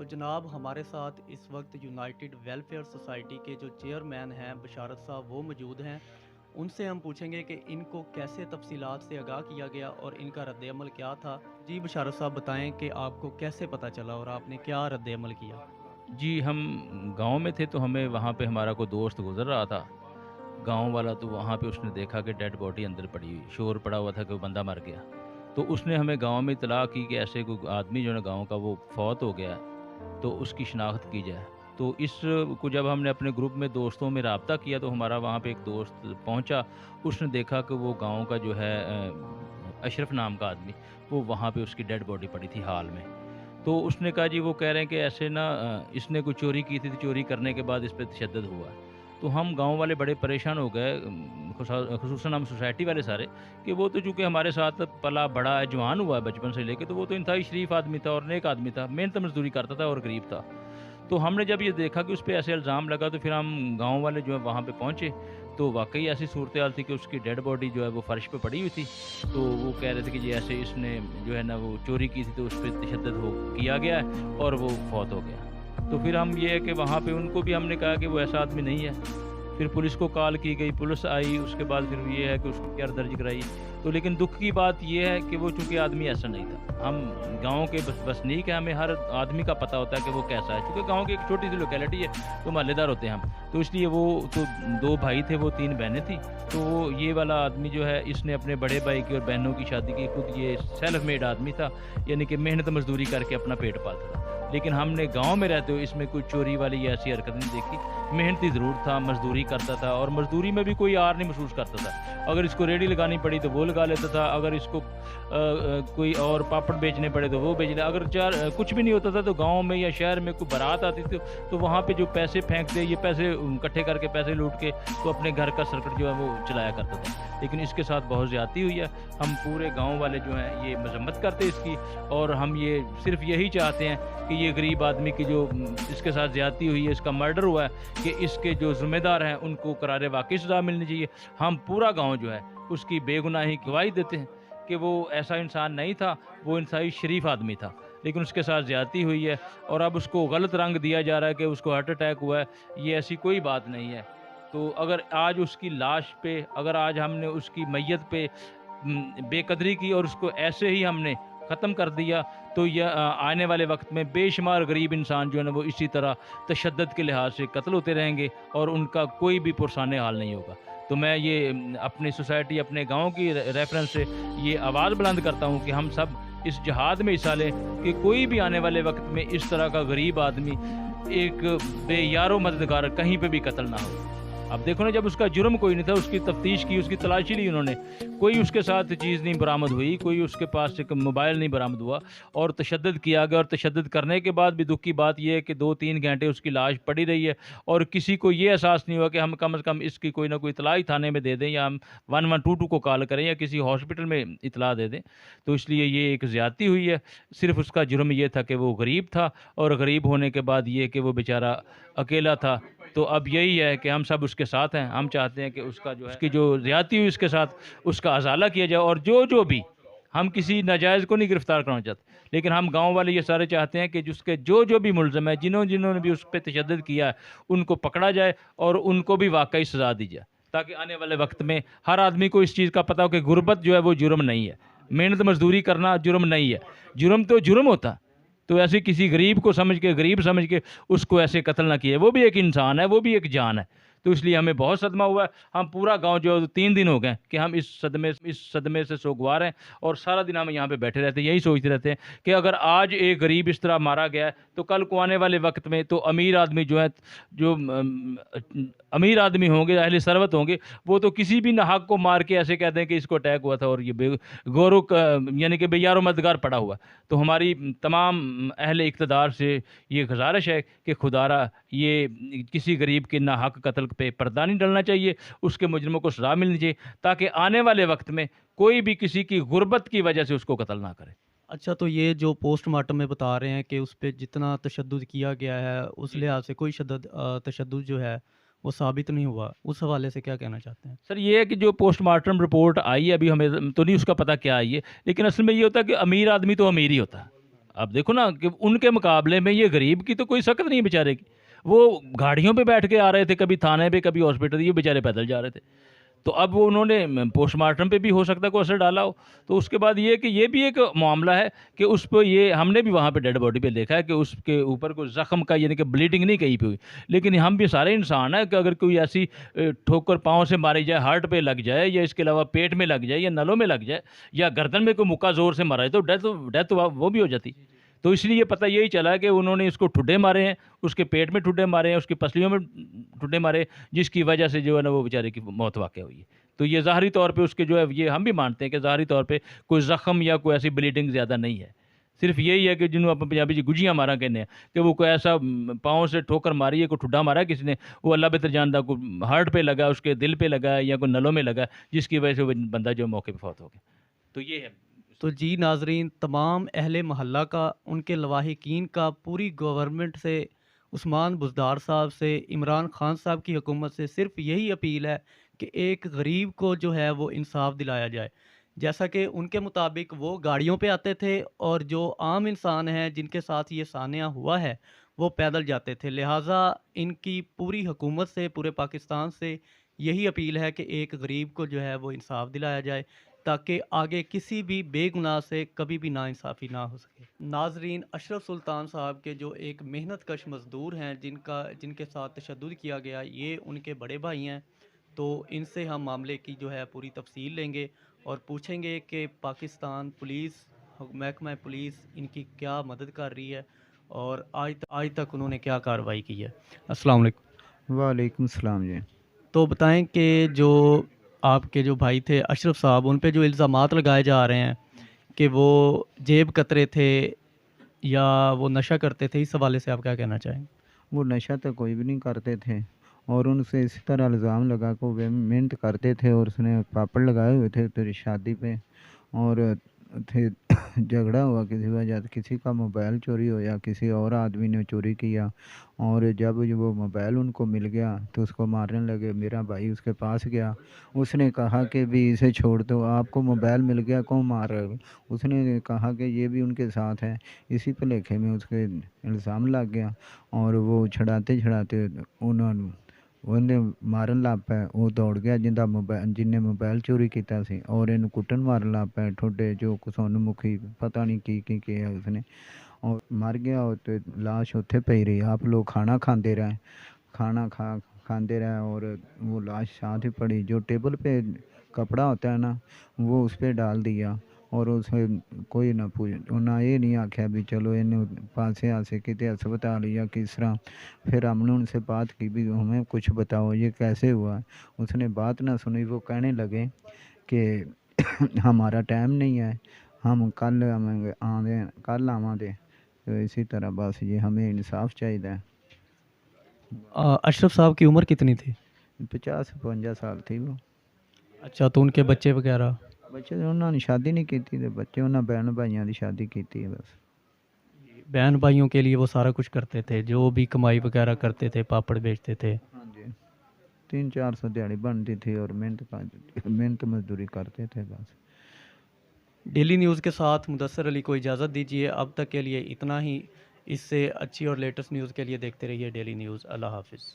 تو جناب ہمارے ساتھ اس وقت یونائٹڈ ویلفیئر سوسائٹی کے جو چیئرمین ہیں بشارت صاحب وہ موجود ہیں. ان سے ہم پوچھیں گے کہ ان کو کیسے تفصیلات سے آگاہ کیا گیا اور ان کا رد عمل کیا تھا. جی بشارت صاحب بتائیں کہ آپ کو کیسے پتہ چلا اور آپ نے کیا رد عمل کیا. جی ہم گاؤں میں تھے تو ہمیں وہاں پہ ہمارا کوئی دوست گزر رہا تھا گاؤں والا، تو وہاں پہ اس نے دیکھا کہ ڈیڈ باڈی اندر پڑی ہوئی، شور پڑا ہوا تھا کہ وہ بندہ مر گیا. تو اس نے ہمیں گاؤں میں اطلاع کی کہ ایسے کوئی آدمی جو ہے گاؤں کا وہ فوت ہو گیا ہے، تو اس کی شناخت کی جائے. تو اس کو جب ہم نے اپنے گروپ میں دوستوں میں رابطہ کیا تو ہمارا وہاں پہ ایک دوست پہنچا. اس نے دیکھا کہ وہ گاؤں کا جو ہے اشرف نام کا آدمی، وہ وہاں پہ اس کی ڈیڈ باڈی پڑی تھی حال میں. تو اس نے کہا جی وہ کہہ رہے ہیں کہ ایسے نا اس نے کوئی چوری کی تھی، تو چوری کرنے کے بعد اس پہ تشدد ہوا. تو ہم گاؤں والے بڑے پریشان ہو گئے، خصوصاً ہم سوسائٹی والے سارے، کہ وہ تو چونکہ ہمارے ساتھ پلا بڑا ہے، جوان ہوا ہے بچپن سے لے کے، تو وہ تو انتہائی شریف آدمی تھا اور نیک آدمی تھا، محنت مزدوری کرتا تھا اور غریب تھا. تو ہم نے جب یہ دیکھا کہ اس پہ ایسے الزام لگا تو پھر ہم گاؤں والے جو ہے وہاں پہ پہنچے. تو واقعی ایسی صورتحال تھی کہ اس کی ڈیڈ باڈی جو ہے وہ فرش پہ پڑی ہوئی تھی. تو وہ کہہ رہے تھے کہ جی ایسے اس نے جو ہے نا وہ چوری کی تھی، تو اس پہ تشدد کیا گیا ہے اور وہ فوت ہو گیا. تو پھر ہم یہ ہے کہ وہاں پہ ان کو بھی ہم نے کہا کہ وہ ایسا آدمی نہیں ہے. پھر پولیس کو کال کی گئی، پولیس آئی، اس کے بعد پھر یہ ہے کہ اس کو کیا درج کرائی. تو لیکن دکھ کی بات یہ ہے کہ وہ چونکہ آدمی ایسا نہیں تھا. ہم گاؤں کے بسنیک ہیں، ہمیں ہر آدمی کا پتہ ہوتا ہے کہ وہ کیسا ہے، چونکہ گاؤں کی ایک چھوٹی سی لوکیلٹی ہے تو محلے دار ہوتے ہیں ہم. تو اس لیے وہ تو 2 بھائی تھے، وہ 3 بہنیں تھیں. تو وہ یہ والا آدمی جو ہے اس نے اپنے بڑے بھائی کی اور بہنوں کی شادی کی. خود یہ سیلف میڈ آدمی تھا، یعنی کہ محنت مزدوری کر کے اپنا پیٹ پالتا تھا. لیکن ہم نے گاؤں میں رہتے ہوئے اس میں کوئی چوری والی ایسی حرکت نہیں دیکھی. محنتی ضرور تھا، مزدوری کرتا تھا اور مزدوری میں بھی کوئی آر نہیں محسوس کرتا تھا. اگر اس کو ریڑھی لگانی پڑی تو وہ لگا لیتا تھا، اگر اس کو کوئی اور پاپڑ بیچنے پڑے تو وہ بیچ لے. اگر کچھ بھی نہیں ہوتا تھا تو گاؤں میں یا شہر میں کوئی بارات آتی تھی تو وہاں پہ جو پیسے پھینکتے، یہ پیسے اکٹھے کر کے پیسے لوٹ کے تو اپنے گھر کا سرکٹ جو ہے وہ چلایا کرتا تھا. لیکن اس کے ساتھ بہت زیادتی ہوئی ہے. ہم پورے گاؤں والے جو ہیں یہ مذمت کرتے اس کی، اور ہم یہ صرف یہی چاہتے ہیں کہ یہ غریب آدمی کی جو اس کے ساتھ زیادتی ہوئی ہے، اس کا مرڈر ہوا ہے، کہ اس کے جو ذمہ دار ہیں ان کو قرار واقعی سزا ملنی چاہیے. ہم پورا گاؤں جو ہے اس کی بے گناہی کی گواہی دیتے ہیں کہ وہ ایسا انسان نہیں تھا، وہ انتہائی شریف آدمی تھا، لیکن اس کے ساتھ زیادتی ہوئی ہے اور اب اس کو غلط رنگ دیا جا رہا ہے کہ اس کو ہارٹ اٹیک ہوا ہے. یہ ایسی کوئی بات نہیں ہے. تو اگر آج اس کی لاش پہ، اگر آج ہم نے اس کی میت پہ بے قدری کی اور اس کو ایسے ہی ہم نے ختم کر دیا، تو یہ آنے والے وقت میں بے شمار غریب انسان جو ہے نا وہ اسی طرح تشدد کے لحاظ سے قتل ہوتے رہیں گے اور ان کا کوئی بھی پرسان حال نہیں ہوگا. تو میں یہ اپنی سوسائٹی، اپنے گاؤں کی ریفرنس سے یہ آواز بلند کرتا ہوں کہ ہم سب اس جہاد میں حصہ لیں کہ کوئی بھی آنے والے وقت میں اس طرح کا غریب آدمی، ایک بے یار و مددگار کہیں پہ بھی قتل نہ ہو. اب دیکھو نا، جب اس کا جرم کوئی نہیں تھا، اس کی تفتیش کی، اس کی تلاشی لی انہوں نے، کوئی اس کے ساتھ چیز نہیں برآمد ہوئی، کوئی اس کے پاس ایک موبائل نہیں برآمد ہوا اور تشدد کیا گیا. اور تشدد کرنے کے بعد بھی دکھ کی بات یہ ہے کہ 2-3 گھنٹے اس کی لاش پڑی رہی ہے اور کسی کو یہ احساس نہیں ہوا کہ ہم کم از کم اس کی کوئی نہ کوئی اطلاع تھانے میں دے دیں، یا ہم 1122 کو کال کریں یا کسی ہاسپٹل میں اطلاع دے دیں. تو اس لیے یہ ایک زیادتی ہوئی ہے. صرف اس کا جرم یہ تھا کہ وہ غریب تھا، اور غریب ہونے کے بعد یہ کہ وہ بیچارہ اکیلا تھا. تو اب یہی ہے کہ ہم سب اس کے ساتھ ہیں. ہم چاہتے ہیں کہ اس کا جو ہے، اس کی جو زیادتی ہوئی اس کے ساتھ، اس کا ازالہ کیا جائے. اور جو بھی، ہم کسی ناجائز کو نہیں گرفتار کرنا چاہتے، لیکن ہم گاؤں والے یہ سارے چاہتے ہیں کہ جس کے جو بھی ملزم ہے، جنہوں نے بھی اس پہ تشدد کیا ہے، ان کو پکڑا جائے اور ان کو بھی واقعی سزا دی جائے، تاکہ آنے والے وقت میں ہر آدمی کو اس چیز کا پتہ ہو کہ غربت جو ہے وہ جرم نہیں ہے، محنت مزدوری کرنا جرم نہیں ہے. جرم تو جرم ہوتا، تو ایسے کسی غریب کو غریب سمجھ کے اس کو ایسے قتل نہ کیے. وہ بھی ایک انسان ہے، وہ بھی ایک جان ہے. تو اس لیے ہمیں بہت صدمہ ہوا ہے. ہم پورا گاؤں جو 3 دن ہو گئے کہ ہم اس صدمے سے سوگوار ہیں، اور سارا دن ہم یہاں پہ بیٹھے رہتے ہیں، یہی سوچتے رہتے ہیں کہ اگر آج ایک غریب اس طرح مارا گیا ہے تو کل کو آنے والے وقت میں تو امیر آدمی جو ہے، جو امیر آدمی ہوں گے، اہل ثروت ہوں گے، وہ تو کسی بھی ناحق کو مار کے ایسے کہتے ہیں کہ اس کو اٹیک ہوا تھا اور یہ یعنی کہ بے یار و مددگار پڑا ہوا. تو ہماری تمام اہل اقتدار سے یہ گزارش ہے کہ خدارا یہ کسی غریب کے ناحق قتل پہ پردہ نہیں ڈلنا چاہیے، اس کے مجرموں کو سزا ملنی چاہیے، تاکہ آنے والے وقت میں کوئی بھی کسی کی غربت کی وجہ سے اس کو قتل نہ کرے. اچھا، تو یہ جو پوسٹ مارٹم میں بتا رہے ہیں کہ اس پہ جتنا تشدد کیا گیا ہے اس لحاظ سے کوئی تشدد جو ہے وہ ثابت نہیں ہوا، اس حوالے سے کیا کہنا چاہتے ہیں؟ سر یہ ہے کہ جو پوسٹ مارٹم رپورٹ آئی ہے، ابھی ہمیں تو نہیں اس کا پتہ کیا آئی ہے، لیکن اصل میں یہ ہوتا ہے کہ امیر آدمی تو امیر ہی ہوتا ہے. اب دیکھو نا کہ ان کے مقابلے میں یہ غریب کی تو کوئی سخت نہیں بیچارے کی، وہ گاڑیوں پہ بیٹھ کے آ رہے تھے، کبھی تھانے پہ کبھی ہاسپٹل، یہ بیچارے پیدل جا رہے تھے. تو اب وہ انہوں نے پوسٹ مارٹم پہ بھی ہو سکتا ہے کوئی اثر ڈالا ہو. تو اس کے بعد یہ کہ یہ بھی ایک معاملہ ہے کہ اس پہ یہ ہم نے بھی وہاں پہ ڈیڈ باڈی پہ دیکھا ہے کہ اس کے اوپر کوئی زخم کا یعنی کہ بلیڈنگ نہیں کہیں پہ ہوئی. لیکن ہم بھی سارے انسان ہیں کہ اگر کوئی ایسی ٹھوکر پاؤں سے ماری جائے، ہارٹ پہ لگ جائے، یا اس کے علاوہ پیٹ میں لگ جائے، یا نلوں میں لگ جائے، یا گردن میں کوئی مکہ زور سے مارا جائے تو ڈیتھ وہ بھی ہو جاتی. تو اس لیے پتہ یہی چلا کہ انہوں نے اس کو ٹھڈے مارے ہیں، اس کے پیٹ میں ٹھڈے مارے ہیں، اس کی پسلیوں میں ٹھڈے مارے، جس کی وجہ سے جو ہے نا وہ بیچارے کی موت واقع ہوئی ہے. تو یہ ظاہری طور پہ اس کے جو ہے یہ ہم بھی مانتے ہیں کہ ظاہری طور پہ کوئی زخم یا کوئی ایسی بلیڈنگ زیادہ نہیں ہے. صرف یہی ہے کہ جنہوں اپنے پنجابی جی گجیاں مارا کہنے ہیں کہ وہ کوئی ایسا پاؤں سے ٹھوکر ماری ہے، کوئی ٹھڈا مارا ہے کسی نے، وہ اللہ بہتر جانتا، کوئی ہارٹ پہ لگا، اس کے دل پہ لگا، یا کوئی نلوں میں لگا، جس کی وجہ سے وہ بندہ جو موقع پہ فوت ہو گیا. تو یہ ہے. تو جی ناظرین، تمام اہل محلہ کا، ان کے لواحقین کا، پوری گورنمنٹ سے، عثمان بزدار صاحب سے، عمران خان صاحب کی حکومت سے صرف یہی اپیل ہے کہ ایک غریب کو جو ہے وہ انصاف دلایا جائے. جیسا کہ ان کے مطابق وہ گاڑیوں پہ آتے تھے اور جو عام انسان ہیں جن کے ساتھ یہ سانحہ ہوا ہے وہ پیدل جاتے تھے. لہٰذا ان کی پوری حکومت سے، پورے پاکستان سے یہی اپیل ہے کہ ایک غریب کو جو ہے وہ انصاف دلایا جائے تاکہ آگے کسی بھی بے گناہ سے کبھی بھی ناانصافی نہ ہو سکے. ناظرین، اشرف سلطان صاحب کے جو ایک محنت کش مزدور ہیں جن کے ساتھ تشدد کیا گیا، یہ ان کے بڑے بھائی ہیں. تو ان سے ہم معاملے کی جو ہے پوری تفصیل لیں گے اور پوچھیں گے کہ پاکستان پولیس، محکمہ پولیس ان کی کیا مدد کر رہی ہے اور آج تک انہوں نے کیا کارروائی کی ہے. السلام علیکم. وعلیکم السلام جی. تو بتائیں کہ جو آپ کے جو بھائی تھے اشرف صاحب، ان پہ جو الزامات لگائے جا رہے ہیں کہ وہ جیب کترے تھے یا وہ نشہ کرتے تھے، اس حوالے سے آپ کیا کہنا چاہیں گے؟ وہ نشہ تو کوئی بھی نہیں کرتے تھے، اور ان سے اسی طرح الزام لگا کہ وہ محنت کرتے تھے، اور اس نے پاپڑ لگائے ہوئے تھے تیری شادی پہ، اور تھے جھگڑا ہوا کسی وجہ سے، کسی کا موبائل چوری ہو یا کسی اور آدمی نے چوری کیا، اور جب وہ موبائل ان کو مل گیا تو اس کو مارنے لگے. میرا بھائی اس کے پاس گیا، اس نے کہا کہ بھی اسے چھوڑ دو، آپ کو موبائل مل گیا کیوں مار رہے ہو. اس نے کہا کہ یہ بھی ان کے ساتھ ہے. اسی بھلیکے میں اس کے الزام لگ گیا، اور وہ چھڑاتے انہیں مارن لگ پے. وہ دوڑ گیا جن نے موبائل چوری کیتا سی، اور ان کٹن مارن لگ پے ٹھوڈے جو سون مکھی پتہ نہیں کی کیا اس نے، اور مر گیا. اور تو لاش اتھے پئی رہی. آپ لوگ کھانا کھاندے رہے اور وہ لاش ساتھ ہی پڑی. جو ٹیبل پہ کپڑا ہوتا ہے نا، وہ اس پہ ڈال دیا، اور اسے کوئی نہ پوچھ، انہیں یہ نہیں آکھیا بھی چلو انہیں پاسے آسے کتے ہسپتال یا کس طرح. پھر ہم نے ان سے بات کی بھی ہمیں کچھ بتاؤ یہ کیسے ہوا. اس نے بات نہ سنی. وہ کہنے لگے کہ ہمارا ٹائم نہیں ہے، ہم کل آواں گے. تو اسی طرح بس یہ ہمیں انصاف چاہیے. اشرف صاحب کی عمر کتنی تھی؟ 50-52 سال تھی وہ. اچھا، تو ان کے بچے وغیرہ؟ بچے انہوں نے شادی نہیں کی تھی، بچے انہوں نے بہن بھائیوں کی شادی کی تھی بس. بہن بھائیوں کے لیے وہ سارا کچھ کرتے تھے، جو بھی کمائی وغیرہ کرتے تھے، پاپڑ بیچتے تھے. ہاں جی، 300-400 دیہڑی بنتی تھی، اور محنت مزدوری کرتے تھے بس. ڈیلی نیوز کے ساتھ مدثر علی کو اجازت دیجیے. اب تک کے لیے اتنا ہی. اس سے اچھی اور لیٹسٹ نیوز کے لیے دیکھتے رہیے ڈیلی نیوز. اللہ حافظ.